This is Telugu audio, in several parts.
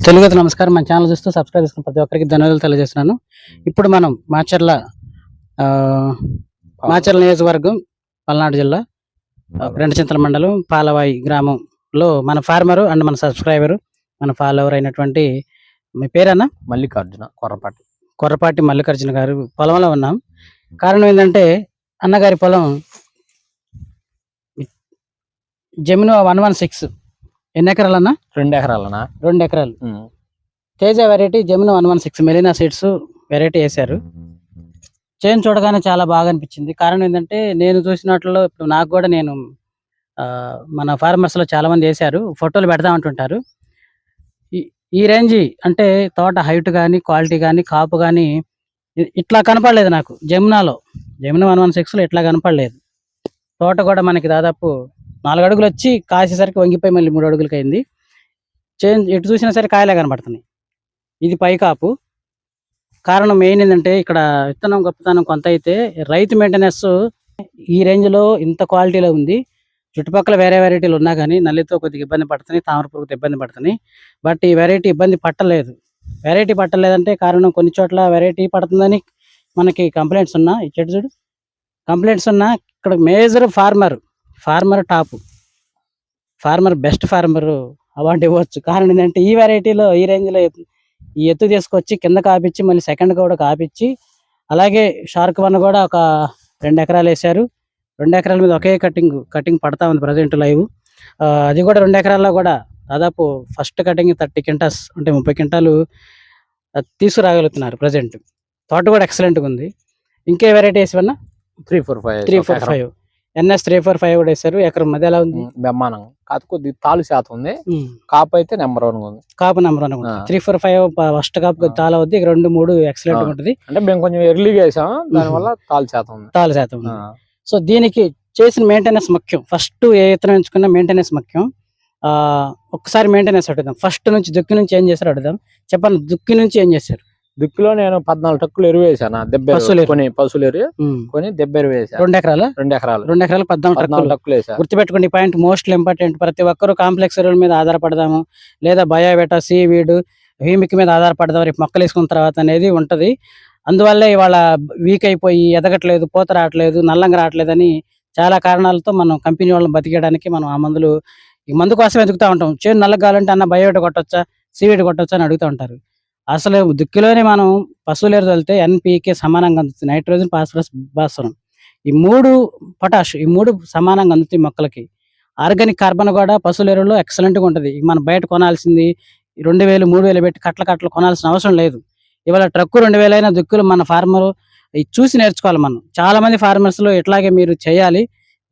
తెలుగుకి నమస్కారం. మన ఛానల్ చూస్తూ సబ్స్క్రైబ్ చేసుకున్న ప్రతి ఒక్కరికి ధన్యవాదాలు తెలియజేస్తున్నాను. ఇప్పుడు మనం మాచర్ల నియోజకవర్గం, పల్నాడు జిల్లా, రెండచింతల మండలం, పాలవాయి గ్రామంలో మన ఫార్మరు అండ్ మన సబ్స్క్రైబరు, మన ఫాలోవర్ అయినటువంటి మీ పేరన్నా మల్లికార్జున కొర్రపాటి మల్లికార్జున గారు పొలంలో ఉన్నాం. కారణం ఏంటంటే అన్నగారి పొలం జెమినో 116 ఎన్ని ఎకరాలన్నా? 2 ఎకరాలనా? 2 ఎకరాలు. Teja variety జెమినో 116 Melina seeds variety వేశారు. చేను చూడగానే చాలా బాగా అనిపించింది. కారణం ఏంటంటే నేను చూసినట్లో ఇప్పుడు నాకు కూడా మన ఫార్మర్స్ లో చాలా మంది వేశారు, ఫోటోలు పెడదామంటుంటారు. ఈ రేంజ్ అంటే తోట హైట్ కానీ, క్వాలిటీ కానీ, కాపు కానీ ఇట్లా కనపడలేదు నాకు. జెమినో 116 లో ఇట్లా కనపడలేదు. తోట కూడా మనకి దాదాపు 4 అడుగులు వచ్చి కాసేసరికి వంగిపోయి మళ్ళీ 3 అడుగులకి అయింది. ఎటు చూసినా సరే కాయలే కనపడుతున్నాయి. ఇది పై కాపు. కారణం మెయిన్ ఏంటంటే ఇక్కడ విత్తనం గొప్పతనం కొంత అయితే రైతు మెయింటెనెన్స్ ఈ రేంజ్ లో ఇంత క్వాలిటీలో ఉంది. చుట్టుపక్కల వేరే వెరైటీలు ఉన్నా కానీ నల్లితో కొద్దిగా ఇబ్బంది పడుతున్నాయి, తామర పురుగుతో ఇబ్బంది పడుతున్నాయి. బట్ ఈ వెరైటీ ఇబ్బంది పట్టలేదు. వెరైటీ పట్టలేదంటే కారణం కొన్ని చోట్ల వెరైటీ పడుతుందని మనకి కంప్లైంట్స్ ఉన్నా, ఈ చెట్టు చూడు కంప్లైంట్స్ ఉన్నా, ఇక్కడ major farmer top farmer best farmer award ఇవ్వచ్చు. కారణం ఏంటంటే ఈ వెరైటీలో ఈ రేంజ్లో ఈ ఎత్తు తీసుకొచ్చి కింద కాపిచ్చి మళ్ళీ సెకండ్ కూడా కాపిచ్చి, అలాగే షార్క్ వన్ కూడా ఒక 2 ఎకరాలు వేశారు. 2 ఎకరాల మీద ఒకే కటింగ్ పడతా ఉంది ప్రజెంట్ లైవ్. అది కూడా 2 ఎకరాల్లో కూడా దాదాపు ఫస్ట్ కటింగ్ 30 క్వింటాస్ అంటే 30 క్వింటాలు తీసుకురాగలుగుతున్నారు ప్రజెంట్. తోట కూడా ఎక్సలెంట్గా ఉంది. ఇంకే వెరైటీ వేసివన్నా? 345 NS 345 కూడా వేశారు. ఎకరం మధ్య ఎలా ఉంది? బ్రహ్మాండం. కాదు కొద్ది తాలు శాతం ఉంది. కాపు అయితే నెంబర్ 1 ఉంది. కాపు నెంబర్ 1 ఉంది. 345 ఫస్ట్ కాపు తాళ అవుద్ది. 2, 3 ఎక్సలెంట్ ఉంటుంది. అంటే మేము కొంచెం ఎర్లీగా వేసాం, దానివల్ల తాలు శాతం ఉంది. సో దీనికి చేసిన మెయింటెనెన్స్ ముఖ్యం. ఫస్ట్ ఏ ఇతను ఎంచుకున్న మెయింటెనెన్స్ ముఖ్యం. ఒక్కసారి మెయింటెనెన్స్ అడుగుదాం. ఫస్ట్ నుంచి దుక్కి నుంచి ఏం చేశారు అడుగుదాం. చెప్పండి, దుక్కి నుంచి ఏం చేశారు? దుక్కిలో నేను 14 టక్కులు ఎరువు వేసాను. పశువులు ఎరువు కొని దెబ్బ ఎరువు వేసాను. 2 ఎకరాలు 14 టక్కులు వేసాను. గుర్తుపెట్టుకోండి ఈ పాయింట్ మోస్ట్ ఇంపార్టెంట్. ప్రతి ఒక్కరు కాంప్లెక్స్ ఎరువుల మీద ఆధారపడదాము, లేదా బయోవేటా, సీవీడ్, హ్యూమిక్ మీద ఆధారపడదాం రేపు మొక్కలు వేసుకున్న తర్వాత అనేది ఉంటది. అందువల్లే ఇవాళ వీక్ అయిపోయి ఎదగట్లేదు, పూత రావట్లేదు, నల్లంగా రావట్లేదని చాలా కారణాలతో మనం కంపెనీ వాళ్ళని బతికేయడానికి మనం ఆ మందు కోసం వెతుకుతా ఉంటాం. చేను నల్లగా కావాలంటే అన్న బయోవేటా కొట్టొచ్చా, సీవీడ్ కొట్టొచ్చా అని అడుగుతూ ఉంటారు. అసలు దుక్కిలోనే మనం పశువులు ఎరువు వెళ్తే NPK సమానంగా అందుతుంది. నైట్రోజన్, ఫాస్ఫరస్, భాస్వరం, ఈ 3 పొటాష్, ఈ 3 సమానంగా అందుతాయి మొక్కలకి. ఆర్గానిక్ కార్బన్ కూడా పశువుల ఎరువులో ఎక్సలెంట్గా ఉంటుంది. మనం బయట కొనాల్సింది 2000, 3000 పెట్టి కట్టలు కొనాల్సిన అవసరం లేదు. ఇవాళ ట్రక్కు 2000 అయినా దుక్కులు మన ఫార్మర్ చూసి నేర్చుకోవాలి. మనం చాలా మంది ఫార్మర్స్ లో ఇట్లాగే మీరు చేయాలి.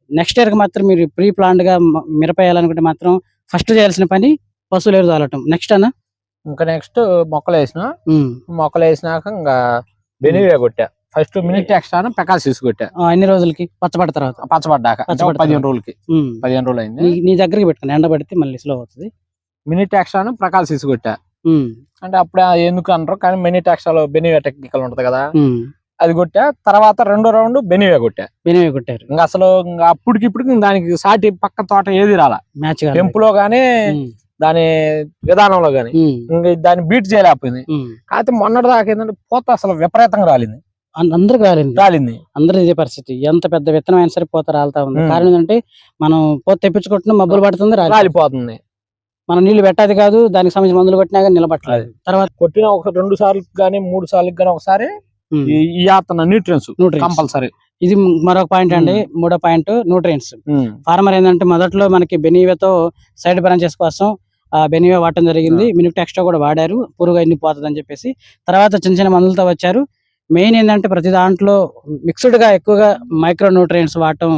నెక్స్ట్ ఇయర్కి మాత్రం మీరు ప్రీ ప్లాన్డ్ గా మిరపేయాలనుకుంటే మాత్రం ఫస్ట్ చేయాల్సిన పని పశువుల ఎరువు చల్లటం. నెక్స్ట్ అన్న ఇంకా నెక్స్ట్ మొక్కలు వేసినాక ఇంకా బెనివే కొట్టా. ఫస్ట్ మినిట్ ఎక్స్ట్రా పెకాసిస్ కొట్టా. ఎన్ని రోజులకి? పచ్చబడ్డాక 15 రోజులకి. 15 రోజులు అయింది. నీ దగ్గరికి పెట్టుకుని ఎండబడితే మళ్ళీ స్లో అవుతుంది. మినిట్ ఎక్స్ట్రా ప్రకాసిస్ కొట్టా. అంటే అప్పుడు ఎందుకు అంటారు కానీ మినిట్ ఎక్స్ట్రాలో బెనివే టెక్నికల్ ఉంటది కదా, అది కొట్టా. తర్వాత 2వ రౌండ్ బెనివే కొట్టారు. ఇంకా అసలు అప్పటికిప్పుడు దానికి సాటి పక్క తోట ఏది రాలా. మ్యాచ్ పెంపులో గానీ దాని విధానంలో గానీ ఇంకా దాన్ని బీట్ చేయలేకపోయింది. కాకపోతే మొన్నటి దాకా ఏంటంటే పోత అసలు విపరీతంగా రాలింది. అందరికి రాలింది. అందరూ ఇదే పరిస్థితి. ఎంత పెద్ద విత్తనం అయినా సరే పోత రాలుతా ఉంది. కారణం ఏంటంటే మనం పోత తెప్పించుకుంటున్నాం, మబ్బులు పడుతుంది, రాలిపోతుంది. మనం నీళ్లు పెట్టాది కాదు, దానికి సంబంధించిన మందులు కొట్టినా కానీ నిలబట్టలేదు. తర్వాత కొట్టిన ఒక 2 సార్లు కానీ 3 సార్లు కానీ ఒకసారి ఈ న్యూట్రియన్స్ కంపల్సరీ. ఇది మరొక పాయింట్ అండి. 3వ పాయింట్ న్యూట్రియన్స్. ఫార్మర్ ఏంటంటే మొదట్లో మనకి బెనివేతో సైడ్ బ్రాంచెస్ కోసం బెనివే వాడటం జరిగింది. మినిట్ ఎక్స్ట్రా కూడా వాడారు, పురుగు ఎన్ని పోతుంది అని చెప్పేసి. తర్వాత చిన్న మందులతో వచ్చారు. మెయిన్ ఏంటంటే ప్రతి దాంట్లో మిక్స్డ్ గా ఎక్కువగా మైక్రో న్యూట్రియన్స్ వాడటం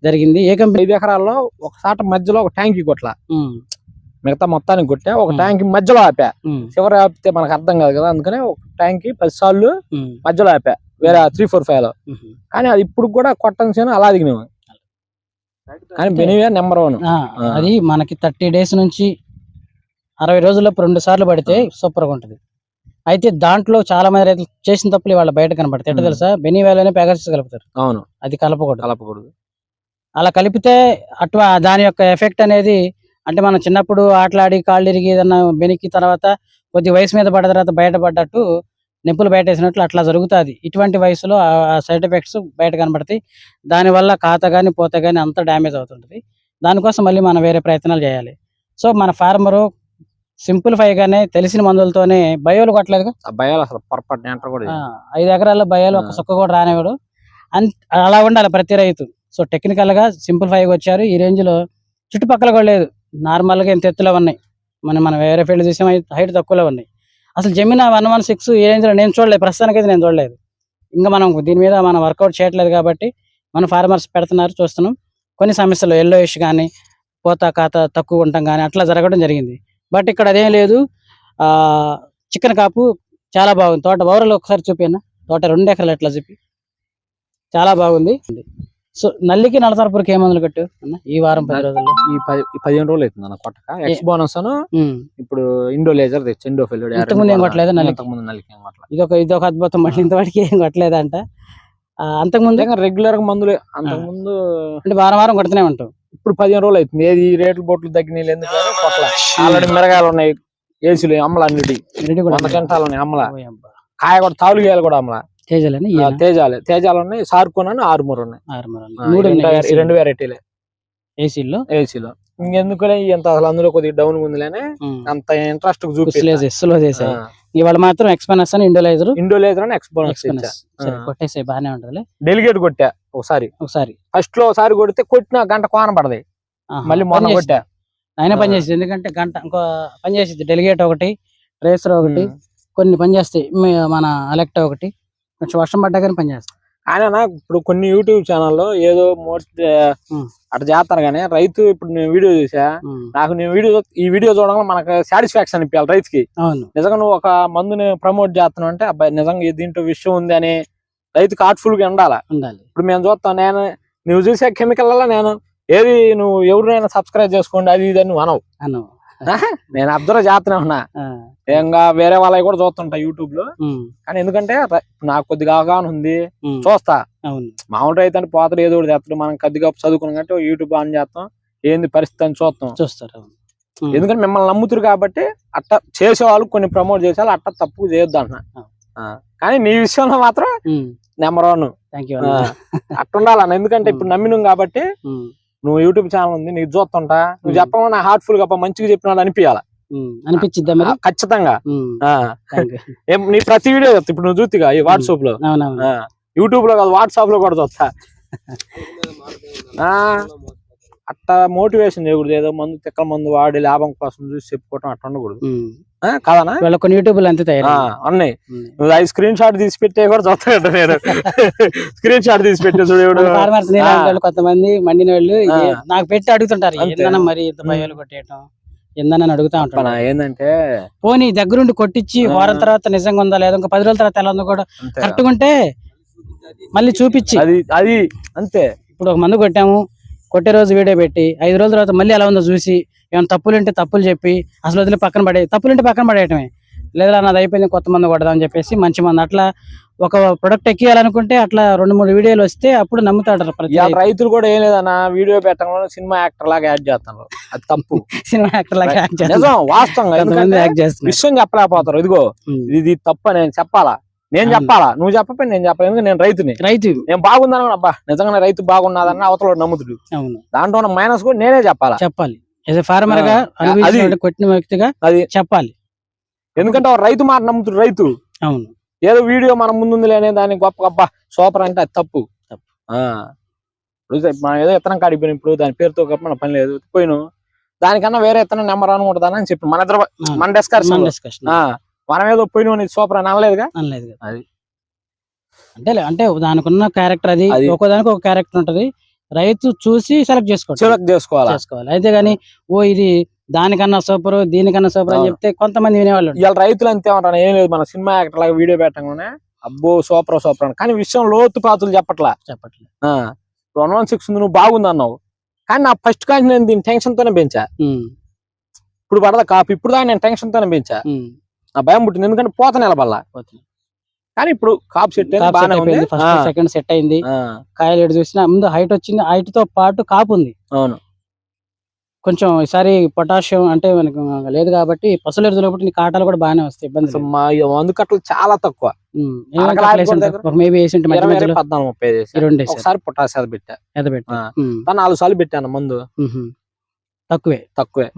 జరిగింది. 5 ఎకరాల్లో ఒకసారి మధ్యలో ఒక ట్యాంక్ కొట్లా, మిగతా మొత్తానికి కొట్టా. ఒక ట్యాంక్ మధ్యలో ఆపా. చివరి ఆపితే మనకు అర్థం కాదు కదా, అందుకనే ఒక ట్యాంక్ 10 సార్లు మధ్యలో ఆపా వేరే 345 లో. కానీ అది ఇప్పుడు కూడా కొట్టం చేను అలా దిగినాము. కానీ బెనివే నెంబర్ 1. అది మనకి 30 డేస్ నుంచి 60 రోజుల్లోపు 2 సార్లు పడితే సూపర్ గా ఉంటది. అయితే దాంట్లో చాలా మంది రైతులు చేసిన తప్పులు వాళ్ళ బయట కనపడతాయి. ఎట్లా తెలుసా? బెనివేలోనే పెగాసిస్ కలుపుతారు. అవును, అది కలపకూడదు. అలా కలిపితే దాని యొక్క ఎఫెక్ట్ అనేది అంటే మనం చిన్నప్పుడు ఆటలాడి కాళ్ళు ఇరిగి ఏదన్నా బెనికి తర్వాత కొద్ది వయసు మీద పడ్డ తర్వాత బయటపడ్డట్టు నిప్పులు బయటేసినట్లు అట్లా జరుగుతుంది. ఇటువంటి వయసులో ఆ సైడ్ ఎఫెక్ట్స్ బయట కనబడతాయి. దానివల్ల కాత కానీ పూత కానీ అంతా డ్యామేజ్ అవుతుంటుంది. దానికోసం మళ్ళీ మనం వేరే ప్రయత్నాలు చేయాలి. సో మన ఫార్మరు సింప్లిఫైగానే తెలిసిన మందులతోనే బయోలు కొట్టలేదుగా. భయాలు అసలు పొరపాటు ఎంటర్ కూడా 5 ఎకరాల్లో బయోలు ఒక సుక్క కూడా రానివాడు. అలా ఉండాలి ప్రతి రైతు. సో టెక్నికల్ గా సింప్లిఫైగా వచ్చారు. ఈ రేంజ్ లో చుట్టుపక్కల కూడా లేదు. నార్మల్ గా ఇంత ఎత్తులో ఉన్నాయి. మనం వేరే ఫీల్డ్ చూసాం, హైట్ తక్కువలో ఉన్నాయి. అసలు జమినా 116 ఈ రేంజ్ లో నేను చూడలేదు, ప్రస్తుతానికి అయితే నేను చూడలేదు. ఇంకా మనం దీని మీద మనం వర్కౌట్ చేయట్లేదు కాబట్టి మన ఫార్మర్స్ పెడుతున్నారు, చూస్తున్నాం. కొన్ని సమస్యలు ఎల్లోయిష్ కానీ పూత కాత తక్కువ ఉండటం కానీ అట్లా జరగడం జరిగింది. బట్ ఇక్కడ అదేం లేదు. చికెన్ కాపు చాలా బాగుంది. తోట ఓవరాల్ ఒకసారి చూపినా, తోట 2 ఎకరాలు ఎట్లా చూపి చాలా బాగుంది. సో నల్లికి నలసరపురికి ఏ మందులు కట్టు అన్న ఈ వారం 10 రోజుల్లో? ఈ 15 రోజులు అవుతుంది అన్న కొట్టక. ఎక్స్ బోనస్ ఇప్పుడు ఇండో లేజర్ తెచ్చి ఇండోఫిల్. ఇంతకుముందు ఏం కొట్టలేదు నల్లికి. ఇదొక అద్భుతం. మళ్ళీ ఇంతవరకు ఏం కొట్టలేదంట. అంతకుముందు రెగ్యులర్ గా మందులు అంతకుముందు అంటే వారం కొడుతూనే ఉంటాం. ఇప్పుడు 15 రోజులు అవుతుంది. ఏది రేట్లు బొట్లు తగ్గినాయి ఎందుకు కొట్ల. ఆల్రెడీ మిరగాయలు ఉన్నాయి, ఏసీలు అమ్మలు అన్నిటి 100 గంటలు ఉన్నాయి అమ్మల. కాయ కూడా తాలు గాయలు కూడా అమ్మల. తేజాలు ఉన్నాయి, సార్కోన్ ఆర్మూర్ ఉన్నాయి. 2 వెరైటీలే ఏసీలో. ఇంకెందుకులే ఎంత అసలు అందులో కొద్దిగా డౌన్ ఉందిలేనే అంత ఇంట్రెస్ట్ చూపించలేదు. ఇవాళ మాత్రం ఎక్స్పెనస్ అని ఇండోలేజర్ అని ఎక్స్పోనస్ కొట్టేసే బానే ఉంటది. డెలిగేట్ కొట్టా ఒకసారి ఫస్ట్ లో ఒకసారి కొడితే కొట్టిన గంట కోన పడది. మళ్ళీ మొన్న కొట్టా ఆయన పని చేసింది. ఎందుకంటే గంట ఇంకో పని చేసింది. డెలిగేట్ ఒకటి, రేసర్ ఒకటి, కొన్ని పని చేస్తాయి. మన అలెక్టా ఒకటి కొంచెం వర్షం పడ్డా కానీ పని చేస్తాయి. ఆయన ఇప్పుడు కొన్ని యూట్యూబ్ ఛానల్లో ఏదో అట్లా చేస్తారు కానీ రైతు ఇప్పుడు నేను వీడియో చూసా, నాకు ఈ వీడియో చూడడం మనకు సాటిస్ఫాక్షన్ ఇప్పాలి రైతుకి. నిజంగా నువ్వు ఒక మందుని ప్రమోట్ చేస్తున్నావు అంటే అబ్బాయి నిజంగా దీంట్లో విషయం ఉంది అని రైతుకి హార్ట్ఫుల్ గా ఉండాలి. ఇప్పుడు మేము చూస్తాం, నువ్వు చూసే కెమికల్ వల్ల నేను ఏది నువ్వు ఎవరినైనా సబ్స్క్రైబ్ చేసుకోండి అది ఇది నువ్వు అనవు. నేను అబ్జర్వ్ చేస్తూనే ఉన్నా. ఇంకా వేరే వాళ్ళవి కూడా చూస్తుంటా యూట్యూబ్ లో. కానీ ఎందుకంటే నాకు కొద్దిగా అవగాహన ఉంది, చూస్తా. మామూలు రైతు అంటే పోతలు ఏదో ఒకటి చేస్తాడు, మనం కొద్దిగా చదువుకున్నాం కాబట్టి యూట్యూబ్ ఆన్ చేస్తాం, ఏంది పరిస్థితి అని చూస్తారు. ఎందుకంటే మిమ్మల్ని నమ్ముతురు కాబట్టి అట్ట చేసేవాళ్ళు కొన్ని ప్రమోట్ చేసేవాళ్ళు అట్ట తప్పు చేయొద్దు అంటున్నా. కానీ నీ విషయంలో మాత్రం నెంబర్ 1 అట్ట ఉండాలన్న. ఎందుకంటే ఇప్పుడు నమ్మినాం కాబట్టి నువ్వు యూట్యూబ్ ఛానల్ ఉంది, నీకు చూస్తుంటా, నువ్వు చెప్పకుండా నా హార్ట్ఫుల్ గా మంచిగా చెప్పినాడు అనిపించిద్దా మరి? ఖచ్చితంగా. నీ ప్రతి వీడియో చెప్తా. ఇప్పుడు నువ్వు చూతిగా ఈ వాట్సాప్ లో, యూట్యూబ్ లో కాదు వాట్సాప్ లో కూడా చూస్తా. అట్ట మోటివేషన్ చేయకూడదు. ఏదో మందు తిక్కల మందు వాడి లాభం కోసం చూసి చెప్పుకోవటం అట్ట ఉండకూడదు కాదనా. కొన్ని యూట్యూబ్ లో అంతే అన్నీ నువ్వు అది స్క్రీన్ షాట్ తీసి పెట్టే కూడా చూస్తాడు. నేను స్క్రీన్ షాట్ తీసి పెట్టే చూడు. కొంతమంది మండిన వాళ్ళు నాకు పెట్టి అడుగుతుంటారు, ఏందన్నా మరి ఇంత భయాలు కొట్టేయటం ఏందని అడుగుతా ఉంటాను. ఏంటంటే పోనీ దగ్గరుండి కొట్టించి వారం తర్వాత నిజంగా ఉందా లేదా, ఇంకా 10 రోజుల తర్వాత ఎలా ఉందో కూడా కరెక్ట్గా ఉంటే మళ్ళీ చూపించి అది అంతే. ఇప్పుడు ఒక మందు కొట్టాము, కొట్టే రోజు వీడియో పెట్టి 5 రోజుల తర్వాత మళ్ళీ ఎలా ఉందో చూసి ఏమైనా తప్పులుంటే తప్పులు చెప్పి అసలు వదిలే పక్కన తప్పులుంటే పక్కన పడేయటమే. లేదా నాది అయిపోయింది కొత్త మందు కొడదాం అని చెప్పేసి మంచి మంది అట్లా ఒక ప్రొడక్ట్ ఎక్కియాలనుకుంటే అట్లా 2-3 వీడియోలు వస్తే అప్పుడు నమ్ముతాడు. రైతులు కూడా ఏం లేదన్న, వీడియో పెట్టడం సినిమా యాక్టర్ లాగా యాడ్ చేస్తున్నారు, అది తప్పు. సినిమా యాక్టర్ లాగా యాడ్ చేస్తాం వాస్తవంగా విషయం చెప్పలేకపోతారు. ఇదిగో ఇది తప్పు నేను చెప్పాలా, నేను చెప్పాలా, నువ్వు చెప్పపోయి నేను చెప్పాలి. ఎందుకంటే నేను రైతు నేను బాగుందని అబ్బా నిజంగా రైతు బాగున్నదని అవతల నమ్ముతుడు. దాంట్లో ఉన్న మైనస్ కూడా నేనే చెప్పాలి. ఫార్మర్ గా కొట్టిన వ్యక్తిగా అది చెప్పాలి. ఎందుకంటే రైతు మాట నమ్ముతుడు రైతు. అవును, ఏదో వీడియో మన ముందు లేనే దాన్ని గొప్ప గొప్ప సూపర్ అంటే అది తప్పు. మనం ఏదో ఇత్తనం కాడిపోయిన ఇప్పుడు దాని పేరుతో మన పని లేదు, పోయిను దానికన్నా వేరే ఇత్తనం నెంబర్ అనుకుంటుందని చెప్పి మన డిస్కషన్ మనం ఏదో పోయిన సూపర్ అని అనలేదుగా. అది అంటే దానికి ఉన్న క్యారెక్టర్ అది, ఒక్కోదానికి ఒక క్యారెక్టర్ ఉంటది. రైతు చూసి సెలెక్ట్ చేసుకోవాలి. అయితే గాని ఇది దానికన్నా సూపర్ దీనికన్నా సూపర్ అని చెప్తే కొంతమంది వినేవాళ్ళు. ఇవాళ రైతులు అంతే ఉంటారు, ఏం లేదు మన సినిమా యాక్టర్ లాగా వీడియో పెట్టగానే అబ్బో సూపర్ అని. కానీ విషయం లోతు పాతులు చెప్పట్లే. 116 నువ్వు బాగుంది అన్నావు, కానీ నా ఫస్ట్ కాదు నేను దీని టెన్షన్ తోనే పెంచా. ఇప్పుడు పడదా కాపు, ఇప్పుడు దాకా నేను టెన్షన్ తోనే పెంచా. నా భయం పుట్టింది, ఎందుకంటే పోత నిలబడలా. కానీ ఇప్పుడు కాపు సెట్ సెకండ్ సెట్ అయింది. కాయలు ఎటు చూసినా ముందు హైట్ వచ్చింది, హైట్ తో పాటు కాపు ఉంది. అవును, కొంచెం ఈసారి పొటాషియం అంటే మనకు లేదు కాబట్టి పశువుల ఎరువులు కాబట్టి నీ కాటాలు కూడా బాగానే వస్తాయి, ఇబ్బంది అసలు లేదు. మా మందు కట్టలు చాలా తక్కువ. ఏమేం అరకలా కట్టలు వేసి కూడా ఉంటావు? దగ్గర ఒక మేబీ వేసి ఉంటే మధ్య 20, మధ్యలో 14, 30 ఈ చేశాను. రెండు వేసారు, ఒకసారి పొటాష్ అది పెట్టా, ఎదబెట్టి. 4 సార్లు పెట్టాను మందు. తక్కువే. తక్కువే.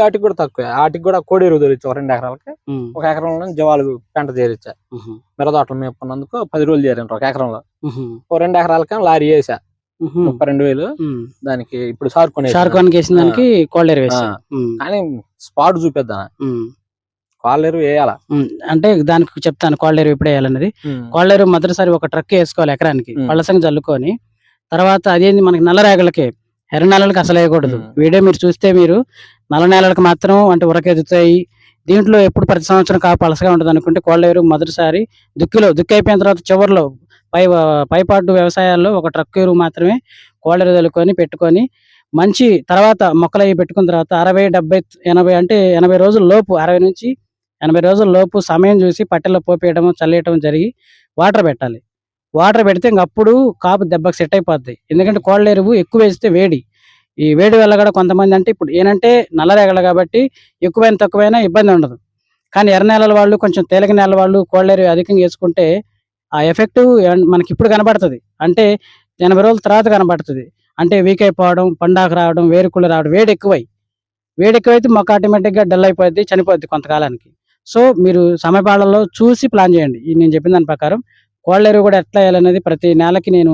ఆటికి కూడా తక్కువే. ఆటికి కూడా కోడి ఎరువు తోలిచ్చా 2 ఎకరాలకి. 1 ఎకరంలో జీవాలు పెంట చేరిచ్చా. మిరదోటలు మేపుకున్నందుకు 10 రోజులు చేరాను 1 ఎకరంలో. 2 ఎకరాలకి లారీ వేసా 32,000. దానికి ఇప్పుడు షార్కాన్ వేసిన దానికి కోళ్ళ ఎరువు వేసా. కానీ స్పాట్ చూపిద్దాం, కోళ్ళ ఎరువు వేయాలా అంటే దానికి చెప్తాను కోళ్ళ ఎరువు ఎప్పుడు వేయాలన్నది. కోళ్ళ ఎరువు మొదటిసారి ఒక ట్రక్ వేసుకోవాలి ఎకరానికి, పళ్ళసంగి చల్లుకొని. తర్వాత అదేంది మనకి నల్ల రేగలకి, ఎర్ర నేలలకు అసలు వేయకూడదు. వీడియో మీరు చూస్తే మీరు నల్ల నేలలకు మాత్రం అంటే ఉరకెదుతాయి. దీంట్లో ఎప్పుడు ప్రతి సంవత్సరం పలసగా ఉంటుంది అనుకుంటే కోళ్ళ ఎరువు మొదటిసారి దుక్కి అయిపోయిన తర్వాత చివరిలో పైపాటు వ్యవసాయాల్లో ఒక ట్రక్ ఎరువు మాత్రమే కోళ్ళ ఎరువు చల్లుకొని పెట్టుకొని మంచి తర్వాత మొక్కలు అవి పెట్టుకున్న తర్వాత 60, 70, 80 అంటే 80 రోజుల లోపు, 60 నుంచి 80 రోజుల లోపు సమయం చూసి పట్టెల్లో పోపేయడం, చల్లేయడం జరిగి వాటర్ పెట్టాలి. వాటర్ పెడితే ఇంకప్పుడు కాపు దెబ్బకి సెట్ అయిపోద్ది. ఎందుకంటే కోళ్ళ ఎరువు ఎక్కువ వేస్తే వేడి, ఈ వేడి వల్ల కూడా కొంతమంది అంటే ఇప్పుడు ఏంటంటే నల్లరేగలు కాబట్టి ఎక్కువైనా తక్కువైనా ఇబ్బంది ఉండదు. కానీ ఎర్ర నేలల వాళ్ళు, కొంచెం తేలిక నేలల వాళ్ళు కోళ్ళ ఎరువు అధికంగా వేసుకుంటే ఆ ఎఫెక్ట్ మనకి ఇప్పుడు కనబడుతుంది. అంటే 80 రోజుల తర్వాత కనబడుతుంది. అంటే వీక్ అయిపోవడం, పండాకు రావడం, వేరుకుళ్ళు రావడం, వేడి ఎక్కువైతే మొక్క ఆటోమేటిక్గా డల్ అయిపోద్ది, చనిపోద్ది కొంతకాలానికి. సో మీరు సమయపాలనలో చూసి ప్లాన్ చేయండి. నేను చెప్పిన దాని ప్రకారం కోళ్ళ ఎరువు కూడా ఎట్లా వేయాలనేది ప్రతి నెలకి నేను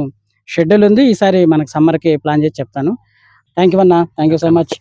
షెడ్యూల్ ఉంది. ఈసారి మనకి సమ్మర్కి ప్లాన్ చేసి చెప్తాను. థ్యాంక్ యూ అన్న, థ్యాంక్ యూ సో మచ్.